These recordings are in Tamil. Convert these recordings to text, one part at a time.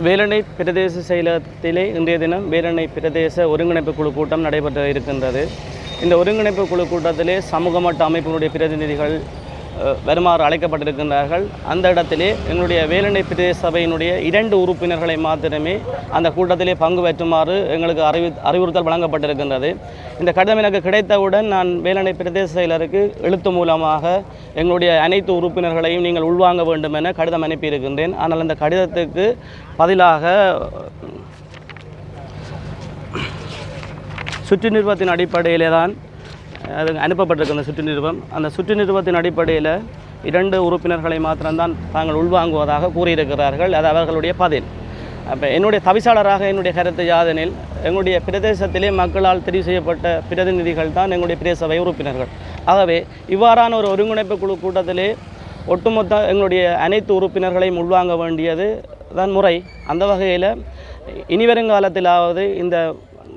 வேலணை பிரதேச செயலகத்திலே இன்றைய தினம் வேலணை பிரதேச ஒருங்கிணைப்பு குழு கூட்டம் நடைபெற்று இருக்கின்றது. இந்த ஒருங்கிணைப்பு குழு கூட்டத்திலே சமூக மட்ட அமைப்பினுடைய பிரதிநிதிகள் வருமாறு அழைக்கப்பட்டிருக்கின்றார்கள். அந்த இடத்திலே எங்களுடைய வேலணை பிரதேச சபையினுடைய 2 உறுப்பினர்களை மாத்திரமே அந்த கூட்டத்திலே பங்கு பெற்றுமாறு எங்களுக்கு அறிவுறுத்தல் வழங்கப்பட்டிருக்கின்றது. இந்த கடிதம் எனக்கு கிடைத்தவுடன் நான் வேலணை பிரதேச செயலருக்கு எழுத்து மூலமாக எங்களுடைய அனைத்து உறுப்பினர்களையும் நீங்கள் உள்வாங்க வேண்டும் என கடிதம் அனுப்பியிருக்கின்றேன். ஆனால் அந்த கடிதத்துக்கு பதிலாக சுற்று நிறுவத்தின் அடிப்படையிலே தான் அது அனுப்பப்பட்டிருக்கிற சுற்று நிறுவம். அந்த சுற்று நிறுவத்தின் அடிப்படையில் 2 உறுப்பினர்களை மாத்திரம்தான் தாங்கள் உள்வாங்குவதாக கூறியிருக்கிறார்கள். அது அவர்களுடைய பதில். அப்போ என்னுடைய தவிசாளராக என்னுடைய கருத்து யாதெனில், எங்களுடைய பிரதேசத்திலே மக்களால் தெரிவு செய்யப்பட்ட பிரதிநிதிகள் தான் எங்களுடைய பிரதேச சபை உறுப்பினர்கள். ஆகவே இவ்வாறான ஒரு ஒருங்கிணைப்பு குழு கூட்டத்திலே ஒட்டுமொத்த எங்களுடைய அனைத்து உறுப்பினர்களையும் உள்வாங்க வேண்டியது தான் முறை. அந்த வகையில் இனிவருங்காலத்திலாவது இந்த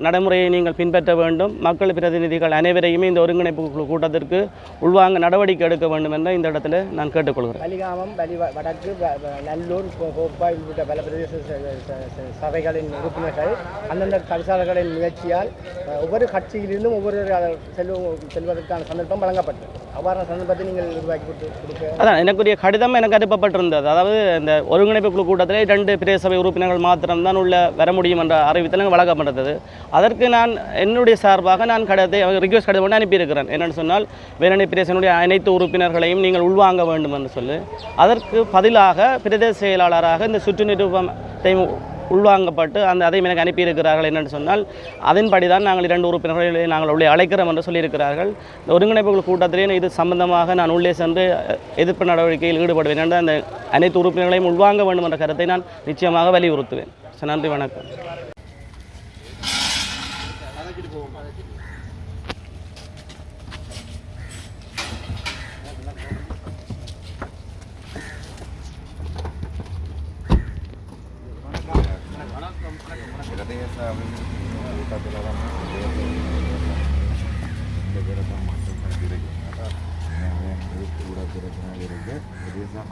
நடைமுறையை நீங்கள் பின்பற்ற வேண்டும். மக்கள் பிரதிநிதிகள் அனைவரையுமே இந்த ஒருங்கிணைப்பு கூட்டத்திற்கு உள்வாங்க நடவடிக்கை எடுக்க வேண்டும் என்ற இந்த இடத்துல நான் கேட்டுக்கொள்கிறேன். வலிகாமம், வடக்கு, நல்லூர், கோப்பாய் உள்ளிட்ட பல பிரதேச சபைகளின் உறுப்பினர்கள் அந்தந்த தவிசாளர்களின் முயற்சியால் ஒவ்வொரு கட்சியிலிருந்தும் ஒவ்வொரு செல்வதற்கான சந்தர்ப்பம் வழங்கப்பட்டது. அவ்வாறான சந்தர்ப்பத்தை நீங்கள் உருவாக்கி கொடுக்க அதான் எனக்குரிய கடிதம் எனக்கு அனுப்பப்பட்டிருந்தது. அதாவது இந்த ஒருங்கிணைப்பு குழு கூட்டத்தில் 2 பிரதேச சபை உறுப்பினர்கள் மாத்திரம்தான் உள்ள வர முடியும் என்ற அறிவித்தல் வழங்கப்பட்டது. அதற்கு நான் என்னுடைய சார்பாக நான் கடிதத்தை ரிக்வெஸ்ட் கடிதம் பண்ணி அனுப்பியிருக்கிறேன். என்னென்னு சொன்னால் வேலணை பிரதேசனுடைய அனைத்து உறுப்பினர்களையும் நீங்கள் உள்வாங்க வேண்டும் என்று சொல்லி, அதற்கு பதிலாக பிரதேச செயலாளராக இந்த சுற்று நிறுவனத்தை உள்வாங்கப்பட்டு அதையும் எனக்கு அனுப்பியிருக்கிறார்கள். என்னென்னு சொன்னால் அதன்படி தான் நாங்கள் 2 உறுப்பினர்களை நாங்கள் உள்ளே அழைக்கிறோம் என்று சொல்லியிருக்கிறார்கள். இந்த ஒருங்கிணைப்பு கூட்டத்திலே இது சம்பந்தமாக நான் உள்ளே சென்று எதிர்ப்பு நடவடிக்கையில் ஈடுபடுவேன் என்ற அந்த அனைத்து உறுப்பினர்களையும் உள்வாங்க வேண்டும் என்ற கருத்தை நான் நிச்சயமாக வலியுறுத்துவேன். நன்றி, வணக்கம்.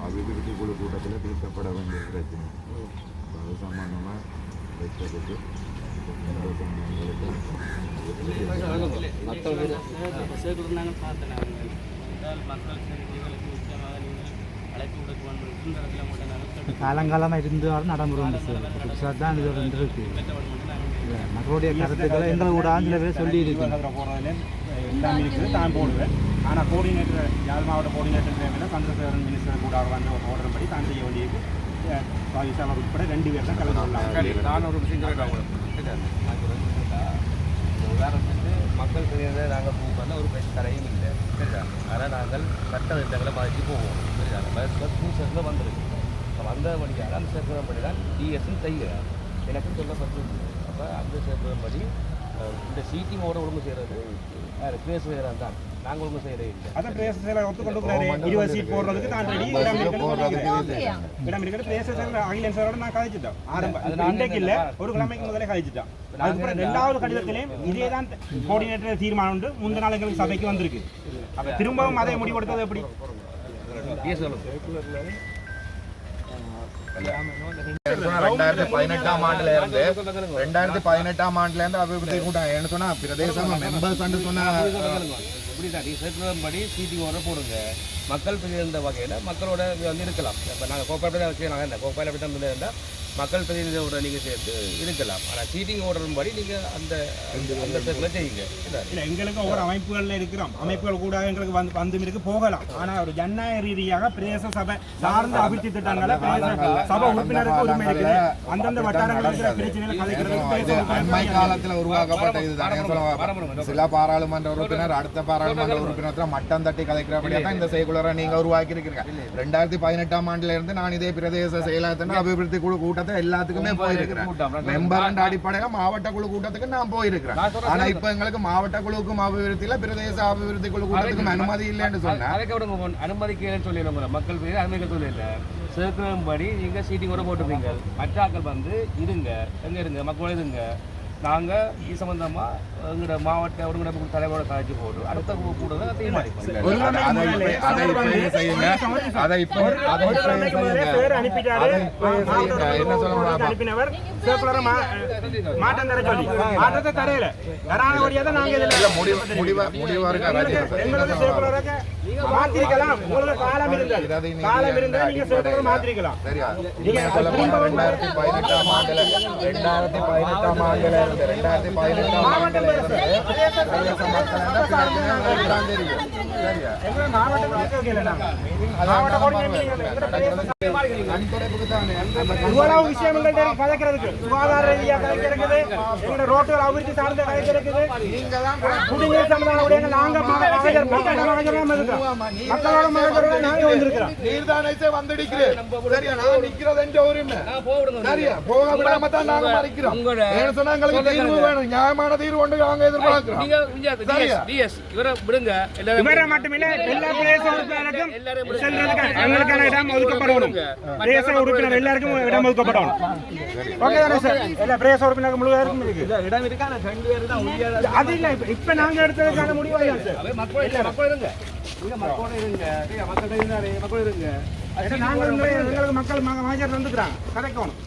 அபிவிருத்தி குழு கூட்டத்தில் தீர்க்கப்பட வேண்டிய பிரச்சனை அது சம்பந்தமாக வைக்கிறதுக்கு காலங்காலமாக இருந்து நடைமுறை புதுசாக தான் இது இருக்கு. மக்களுடைய கருத்துக்களை எங்களை கூட சில பேர் சொல்லி போகிறதுல எல்லாம் இருக்குது. தான் போடுவேன். ஆனால் கோஆர்டினேட்டர் யாழ் மாவட்ட கோஆர்டினேட்டர் சந்திரசேகரன் மினிஸ்டர் கூட வந்து ஓடுற படி தான் செய்ய வேண்டியது. விசாலர் உட்பட 2 பேர் தான் கலந்து. நான் ஒரு விஷயம் வேறு வந்து மக்கள் தெரியாத நாங்கள் ப்ரூவ் பண்ண ஒரு பெரிய தரையும் இல்லை. சரிதா? ஆனால் நாங்கள் சட்ட திட்டங்களை மாதிரி போவோம். சரிதா? பஸ் ஃபியூச்சரில் வந்துருக்கு. வந்த வழியால் அந்த சேர்க்கிறபடி தான் டிஎஸ்ன்னு செய்கிறார். எனக்கும் சொல்லப்பட்டிருக்கு. அப்போ அந்த சேர்க்கிறபடி இந்த சீட்டிங் ஒழுங்கு செய்கிறது பிரேச செயலர் தான். நாங்கள் ஒழுங்கு செய்கிறே இல்லை. அதான் பிரேச செயலர் ஒத்துக்கொண்டு 20 சீட் போடுறதுக்கு தான் ரெடி இடம் இருக்கிற பிரேச செயலர் அகில செயலரோட நான் கழிச்சிட்டோம். ஆரம்பம் இன்றைக்கு இல்லை, ஒரு கிழமைக்கு முதலே கழிச்சிட்டோம். அதுக்கப்புறம் 2வது கடிதத்திலையும் இதே தான் கோஆர்டினேட்டர் தீர்மானம் உண்டு. முந்தின நாள் எங்களுக்கு சபைக்கு வந்திருக்கு. அப்போ திரும்பவும் அதை முடிவெடுத்தது எப்படி? 2018ஆம் ஆண்டுல இருந்து அபிவிருத்தி கூட்டம் என்ன சொன்னா பிரதேசம் மெம்பர்ஸ் சொன்னபடி சீட்டிங் வர போடுங்க. மக்கள் பிரதிநிதி வகையில் மக்களோட வந்து இருக்கலாம். இப்போ நாங்கள் கோப்பாயில் செய்யலாம். இந்த கோப்பாயில் அப்படி தான் இருந்தால் மக்கள் பிரதிநிதியோட நீங்கள் சேர்த்து இருக்கலாம். ஆனால் சீட்டிங் ஓடுறபடி நீங்கள் அந்த செட்டில் செய்யுங்க. இல்லை, எங்களுக்கு ஒவ்வொரு அமைப்புகளில் இருக்கிறோம். அமைப்புகள் கூட எங்களுக்கு வந்து இருக்கு போகலாம். ஆனால் ஒரு ஜனநாயக ரீதியாக பிரதேச சபை சார்ந்த அபிவிருத்தி திட்டங்களை சபை உறுப்பினருக்கு உரிமை இருக்குது. அந்தந்த வட்டாரங்களில் இருக்கிற பிரச்சனைகளை கலைக்கிறது அண்மை காலத்தில் உருவாக்கப்பட்ட இதுதான். சில பாராளுமன்ற உறுப்பினர் அடுத்த பாராளுமன்ற உறுப்பினர் மட்டம் தட்டி கலைக்கிறபடியாக தான் இந்த செய்குலரை நீங்கள் உருவாக்கி இருக்கிறீங்க. 2018ஆம் ஆண்டுல இருந்து நான் இதே பிரதேச செயலாளத்தின் அபிவிருத்தி குழு கூட்டத்தை எல்லாத்துக்குமே போயிருக்கிறேன். மெம்பர் அடிப்படையில மாவட்ட குழு கூட்டத்துக்கு நான் போயிருக்கிறேன். ஆனா இப்ப எங்களுக்கு மாவட்ட குழுவுக்கும் அபிவிருத்தியில பிரதேச அபிவிருத்தி குழு கூட்டத்துக்கும் அனுமதி இல்லைன்னு சொன்னேன். அனுமதி கேளுன்னு சொல்லிடுங்க. மக்கள் பேர் அனுமதி சொல்லல சேர்க்கிறபடி நீங்க சீட்டிங் கூட போட்டுருப்பீங்க. மற்ற ஆக்கள் வந்து இருங்க, எங்க இருங்க, மக்களோட இருங்க. நாங்கள் இது சம்பந்தமாக எங்களோட மாவட்ட ஒருங்கிணைப்பு தலைவரோட காய்ச்சி போட்டு அடுத்த கூட தீர்மானிப்போம். அனுப்பினவர் மாற்றம் தர சொல்லி மாற்றத்தை தரையில தராத வழியா தான் நாங்க மாத்திருக்கலாம். உங்களுக்கு காலம் இருந்தது நீங்க சேப்பலரை மாத்திருக்கலாம். 2018ஆம் ஆண்டுல 2018ஆம் ஆண்டுல இருந்து 2018ஆம் ஆண்டுல இருந்து கலைக்கிறதுக்கு சுகாதார ரீதியா கலைக்கிறது, எங்களோட ரோட்டுகள் அபிவிருத்தி சார்ந்த கலைக்கிறது, குடிநீர் சம்பந்தமான நாங்க மக்களோட மகஜரோட நாங்க வந்திருக்கிறோம். நீர்தானே வந்திருக்கிறேன். சரியா, நான் நிக்கிறது என்ற உரிமை. சரியா, போக விடாம தான் நாங்க மறைக்கிறோம். ஏன்னு சொன்னா எங்களுக்கு தீர்வு வேணும், நியாயமான தீர்வு ஒன்று நாங்க எதிர்பார்க்கிறோம். இவரை மட்டுமில்ல எல்லா பிரதேச உறுப்பினருக்கும் செல்றதுக்கு எங்களுக்கான இடம் ஒதுக்கப்படணும். பிரதேச உறுப்பினர் எல்லாருக்கும் இடம் ஒதுக்கப்படணும். ஓகே தானே சார்? எல்லா பிரதேச உறுப்பினருக்கு முழுவதற்கும் இருக்கு இடம் இருக்கா? அது இல்ல, இப்ப நாங்க எடுத்ததுக்கான முடிவு மக்கள் மக்கள் மக்கள் மக்கள் மக்கள் மகஜர் வந்துக்கிறாங்க கதைக்கணும்.